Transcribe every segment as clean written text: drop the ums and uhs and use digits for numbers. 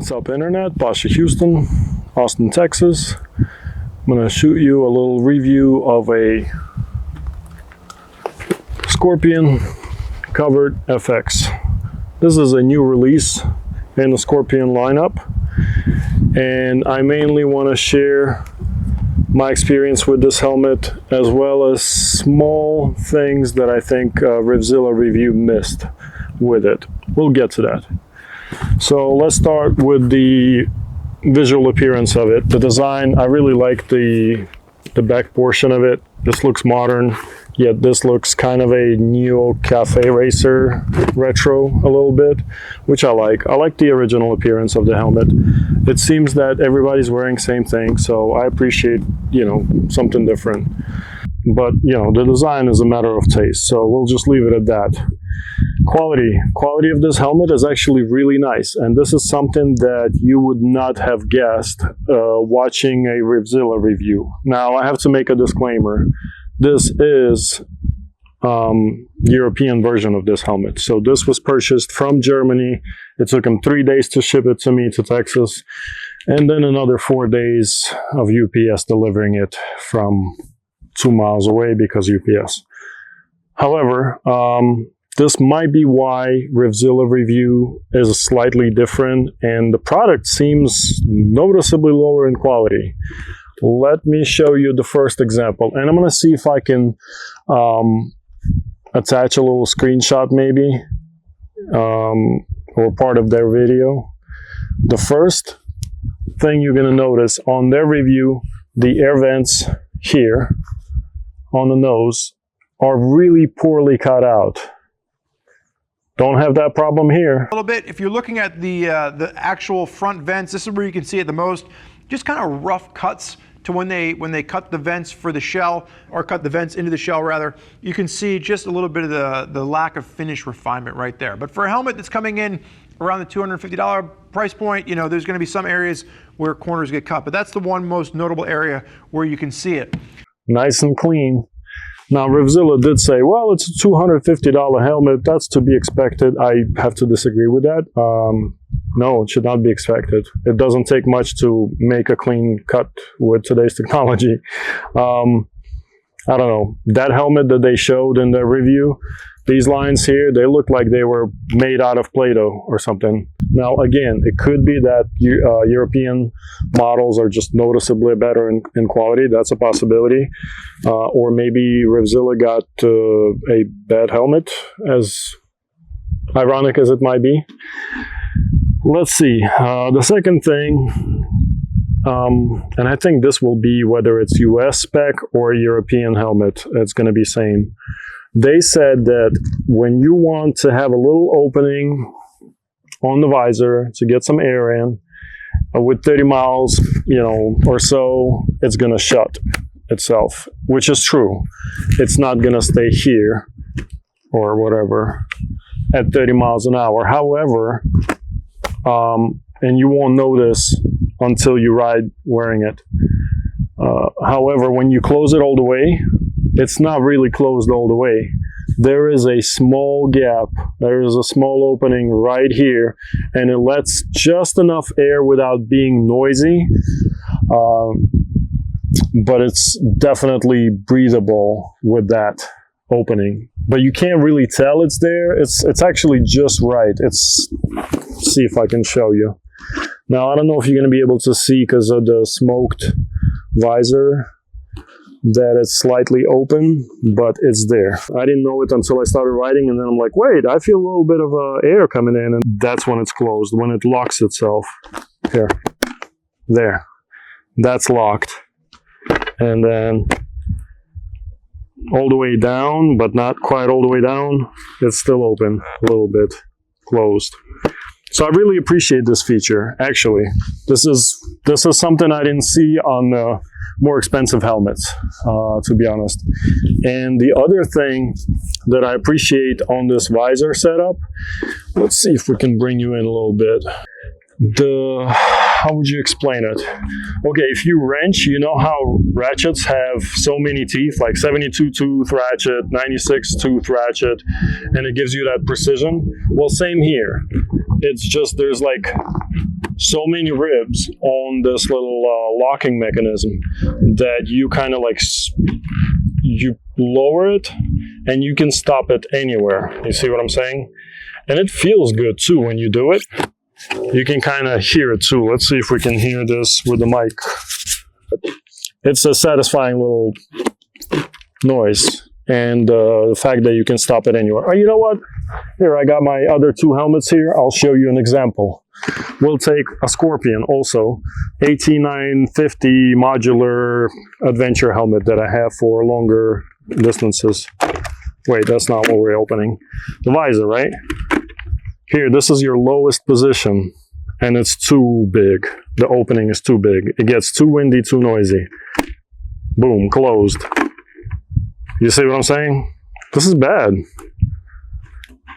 What's up, Internet? Pasha Houston, Austin, Texas. I'm going to shoot you a little review of a Scorpion Covert FX. This is a new release in the Scorpion lineup, and I mainly want to share my experience with this helmet, as well as small things that I think Revzilla review missed with it. We'll get to that. So let's start with the visual appearance of it. The design, I really like the back portion of it. This looks modern, yet this looks kind of a neo cafe racer retro a little bit, which I like. I like the original appearance of the helmet. It seems that everybody's wearing same thing, so I appreciate, something different. But, the design is a matter of taste, so we'll just leave it at that. Quality of this helmet is actually really nice, and this is something that you would not have guessed watching a Revzilla review. Now, I have to make a disclaimer. This is European version of this helmet. So this was purchased from Germany. It took them 3 days to ship it to me to Texas, and then another 4 days of UPS delivering it from 2 miles away because UPS. However, this might be why Revzilla review is slightly different, and the product seems noticeably lower in quality. Let me show you the first example, and I'm going to see if I can attach a little screenshot maybe, or part of their video. The first thing you're going to notice on their review, the air vents here on the nose are really poorly cut out. Don't have that problem here. A little bit. If you're looking at the actual front vents, this is where you can see it the most. Just kind of rough cuts to when they cut the vents for the shell, or cut the vents into the shell rather. You can see just a little bit of the lack of finish refinement right there. But for a helmet that's coming in around the $250 price point, there's going to be some areas where corners get cut, but that's the one most notable area where you can see it. Nice and clean. Now, Revzilla did say, well, it's a $250 helmet. That's to be expected. I have to disagree with that. No, it should not be expected. It doesn't take much to make a clean cut with today's technology. I don't know. That helmet that they showed in their review, these lines here, they look like they were made out of Play-Doh or something. Now, again, it could be that European models are just noticeably better in quality. That's a possibility. Or maybe Revzilla got a bad helmet, as ironic as it might be. Let's see. The second thing, and I think this will be whether it's US spec or European helmet, it's going to be same. They said that when you want to have a little opening on the visor to get some air in, with 30 miles, or so, it's going to shut itself, which is true. It's not going to stay here or whatever at 30 miles an hour. However, and you won't know this until you ride wearing it. However, when you close it all the way, it's not really closed all the way. There is a small gap. There is a small opening right here, and it lets just enough air without being noisy. But it's definitely breathable with that opening. But you can't really tell it's there. It's actually just right. Let's see if I can show you. Now, I don't know if you're going to be able to see because of the smoked visor that it's slightly open, but it's there. I didn't know it until I started riding, and then I'm like, wait, I feel a little bit of air coming in, and that's when it's closed, when it locks itself. Here. There. That's locked. And then all the way down, but not quite all the way down, it's still open, a little bit closed. So I really appreciate this feature, actually. This is something I didn't see on more expensive helmets, to be honest. And the other thing that I appreciate on this visor setup, let's see if we can bring you in a little bit. How would you explain it? Okay, if you wrench, you know how ratchets have so many teeth, like 72 tooth ratchet, 96 tooth ratchet, and it gives you that precision? Well, same here. It's just there's like so many ribs on this little locking mechanism that you kind of like you lower it and you can stop it anywhere. You see what I'm saying? And it feels good too when you do it. You can kind of hear it too. Let's see if we can hear this with the mic. It's a satisfying little noise. And the fact that you can stop it anywhere. Oh, you know what? Here, I got my other two helmets here. I'll show you an example. We'll take a Scorpion also, AT950 modular adventure helmet that I have for longer distances. Wait, that's not what we're opening. The visor, right? Here, this is your lowest position, and it's too big. The opening is too big. It gets too windy, too noisy. Boom, closed. You see what I'm saying? This is bad.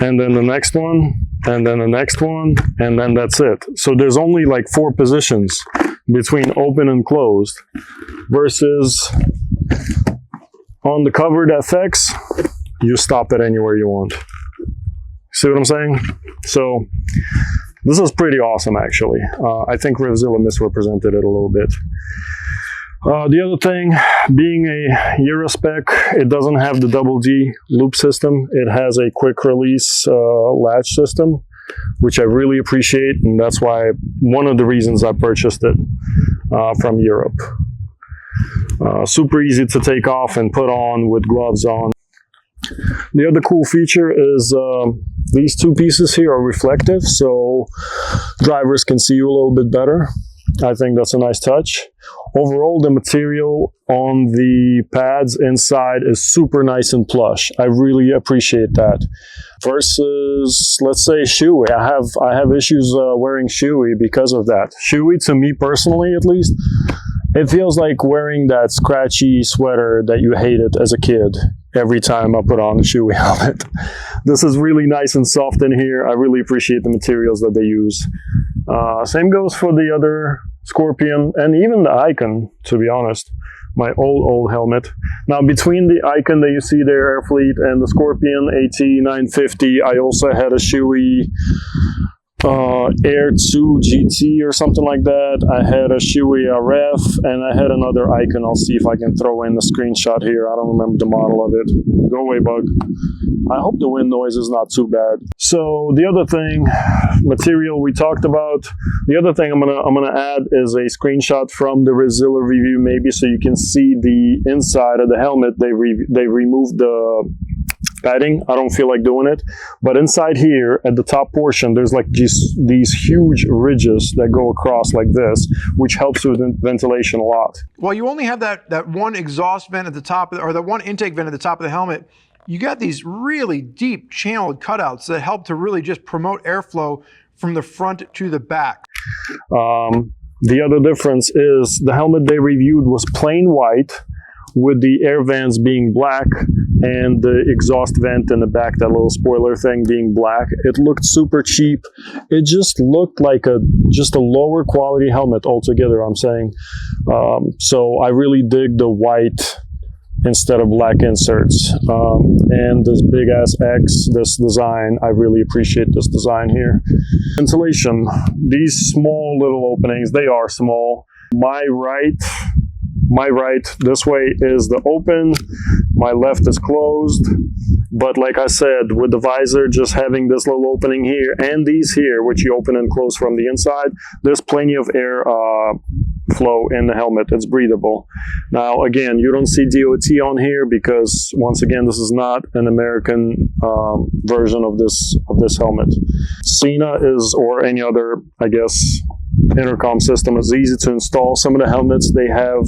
And then the next one, and then the next one, and then that's it. So there's only like 4 positions between open and closed, versus on the Covert FX, you stop it anywhere you want. See what I'm saying? So this is pretty awesome, actually. I think Revzilla misrepresented it a little bit. The other thing, being a Eurospec, it doesn't have the double D loop system. It has a quick release latch system, which I really appreciate, and that's why one of the reasons I purchased it from Europe. Super easy to take off and put on with gloves on. The other cool feature is these 2 pieces here are reflective, so drivers can see you a little bit better. I think that's a nice touch. Overall, the material on the pads inside is super nice and plush. I really appreciate that. Versus, let's say, Shoei. I have issues wearing Shoei because of that. Shoei, to me personally at least, it feels like wearing that scratchy sweater that you hated as a kid every time I put on the Shoei helmet. This is really nice and soft in here. I really appreciate the materials that they use. Same goes for the other Scorpion and even the Icon, to be honest. My old helmet. Now, between the Icon that you see there, Airfleet, and the Scorpion AT950, I also had a Shoei Air 2 GT or something like that. I had a Shoei RF, and I had another Icon. I'll see if I can throw in the screenshot here. I don't remember the model of it. Go away, bug. I hope the wind noise is not too bad. So the other thing, material we talked about. The other thing I'm gonna add is a screenshot from the Revzilla review, maybe, so you can see the inside of the helmet. They removed the padding. I don't feel like doing it, but inside here at the top portion there's like these huge ridges that go across like this, which helps with ventilation a lot. Well, you only have that one exhaust vent at the top, or the one intake vent at the top of the helmet. You got these really deep channeled cutouts that help to really just promote airflow from the front to the back. The other difference is the helmet they reviewed was plain white, with the air vents being black and the exhaust vent in the back, that little spoiler thing, being black. It looked super cheap. It just looked like just a lower quality helmet altogether, I'm saying. So I really dig the white instead of black inserts. And this big ass X, this design, I really appreciate this design here. Ventilation, these small little openings, they are small. My right, this way is the open, my left is closed, but like I said, with the visor just having this little opening here and these here, which you open and close from the inside, there's plenty of air flow in the helmet. It's breathable. Now again, you don't see DOT on here because once again, this is not an American version of this helmet. Cena is, or any other, I guess, intercom system is easy to install. Some of the helmets, they have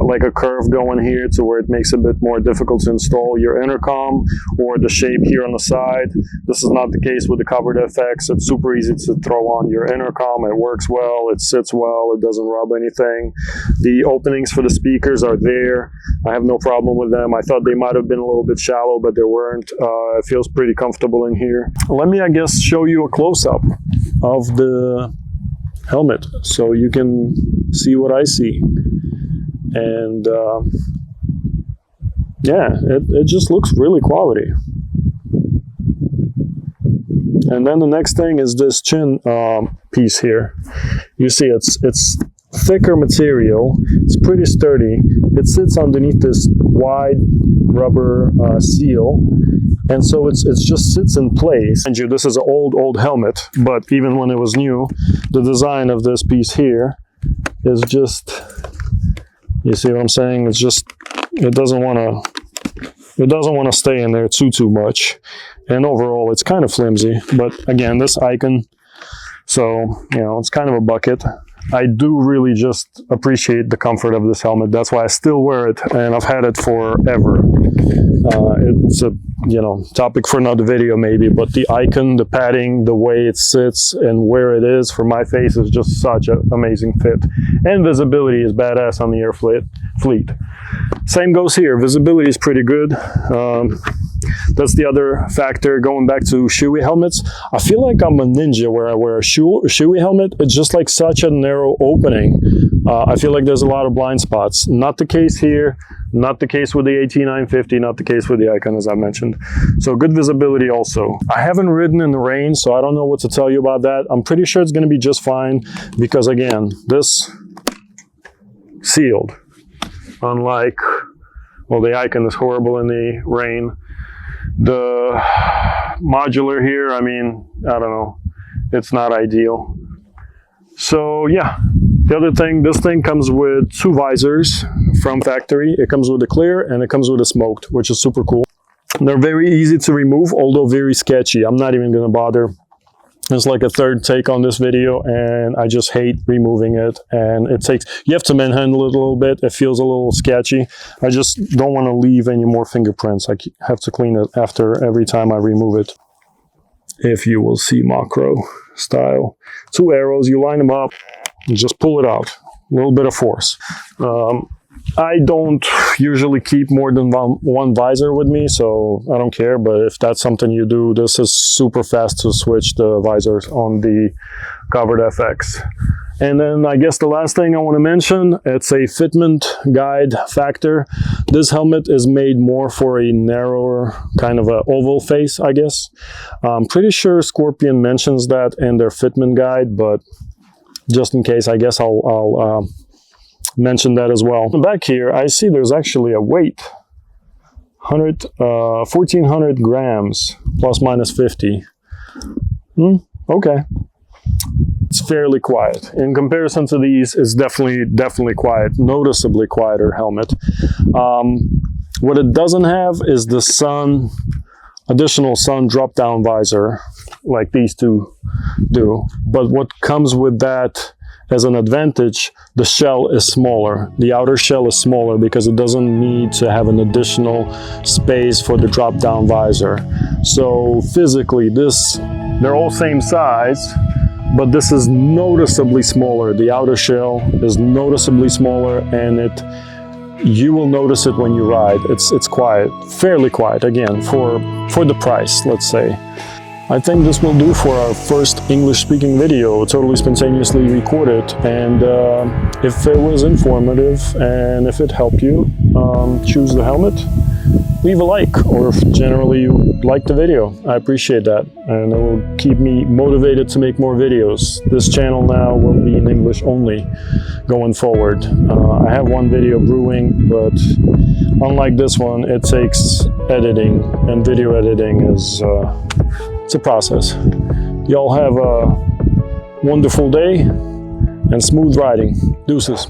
like a curve going here to where it makes it a bit more difficult to install your intercom, or the shape here on the side. This is not the case with the Covert FX. It's super easy to throw on your intercom. It works well, it sits well, it doesn't rub anything. The openings for the speakers are there. I have no problem with them. I thought they might have been a little bit shallow, but they weren't. It feels pretty comfortable in here. Let me, I guess, show you a close-up of the helmet so you can see what I see. And yeah, it just looks really quality. And then the next thing is this chin piece here. You see it's thicker material, it's pretty sturdy, it sits underneath this wide rubber seal, and so it just sits in place. And this is an old helmet, but even when it was new, the design of this piece here is just, you see what I'm saying, it's just, it doesn't want to stay in there too much, and overall it's kind of flimsy. But again, this icon, so you know, it's kind of a bucket. I do really just appreciate the comfort of this helmet. That's why I still wear it, and I've had it forever. It's a, you know, topic for another video maybe, but the icon, the padding, the way it sits and where it is for my face is just such an amazing fit. And visibility is badass on the Air Fleet. Same goes here. Visibility is pretty good. That's the other factor. Going back to Shoei helmets, I feel like I'm a ninja where I wear a Shoei helmet. It's just like such a narrow opening. I feel like there's a lot of blind spots. Not the case here, not the case with the AT950, not the case with the Icon, as I mentioned. So good visibility also. I haven't ridden in the rain, so I don't know what to tell you about that. I'm pretty sure it's going to be just fine because, again, this sealed. Unlike, well, the Icon is horrible in the rain. The modular here, I mean, I don't know, it's not ideal. So yeah, the other thing, this thing comes with 2 visors from factory. It comes with a clear and it comes with a smoked, which is super cool. They're very easy to remove, although very sketchy. I'm not even going to bother. It's like a third take on this video, and I just hate removing it. And it takes, you have to manhandle it a little bit. It feels a little sketchy. I just don't want to leave any more fingerprints. I have to clean it after every time I remove it. If you will see macro style. 2 arrows, you line them up, and just pull it out. A little bit of force. I don't usually keep more than one visor with me, so I don't care, but if that's something you do, this is super fast to switch the visors on the Covert FX. And then I guess the last thing I want to mention, it's a fitment guide factor. This helmet is made more for a narrower kind of a oval face, I guess. I'm pretty sure Scorpion mentions that in their fitment guide, but just in case, I guess I'll mention that as well. Back here, I see there's actually a weight, 1400 grams, plus minus 50. Okay. It's fairly quiet. In comparison to these, it's definitely quiet, noticeably quieter helmet. What it doesn't have is the additional sun drop-down visor, like these two do. But what comes with that as an advantage, the shell is smaller. The outer shell is smaller because it doesn't need to have an additional space for the drop-down visor. So physically, they're all same size, but this is noticeably smaller. The outer shell is noticeably smaller, and you will notice it when you ride. It's quiet, fairly quiet, again, for the price, let's say. I think this will do for our first English-speaking video, totally spontaneously recorded. And if it was informative and if it helped you choose the helmet, leave a like, or if generally you like the video. I appreciate that, and it will keep me motivated to make more videos. This channel now will be in English only going forward. I have one video brewing, but unlike this one, it takes editing, and video editing is it's a process. Y'all have a wonderful day and smooth riding. Deuces.